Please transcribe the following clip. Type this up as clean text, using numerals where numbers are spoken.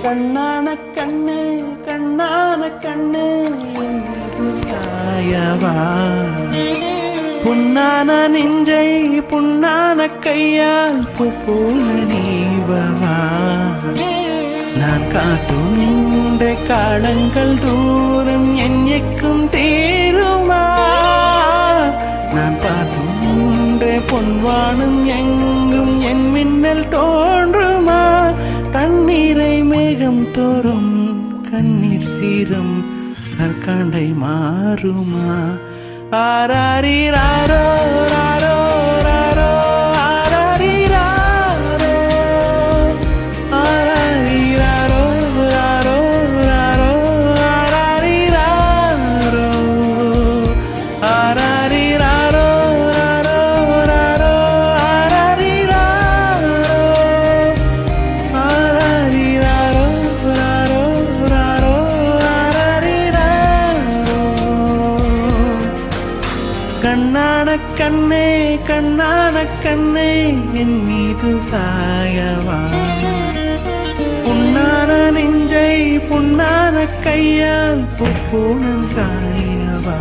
கண்ணான கண்ணு கண்ணான கண்ணு சாயவா புண்ணான நெஞ்சை புண்ணான கையால் பூல நீவவா நான் காட்டுண்ட காலங்கள் தூரம் என்னைக்கும் தீருமா நான் பார்த்துண்ட பொன்வானும் எங்கும் என் மின்னல் தோன்றுமா தண்ணீரை மேகம் தோறும் கண்ணீர் சீரும் கற்காண்டை மாறுமா ஆராரிராரோ ராரோ ராரோ ஆராரிராரோ ஆராரிராரோ ராரோ ராரோ ஆராரிராரோ ஆராரிராரோ ராரோ ராரோ ஆராரிராரோ ஆராரிராரோ ராரோ ராரோ ஆராரிராரோ கண்ணான கண்ணே கண்ணான கண்ணே என் மீது சாயவா புண்ணான நெஞ்சை புண்ணான கையால் பூனம் காயவா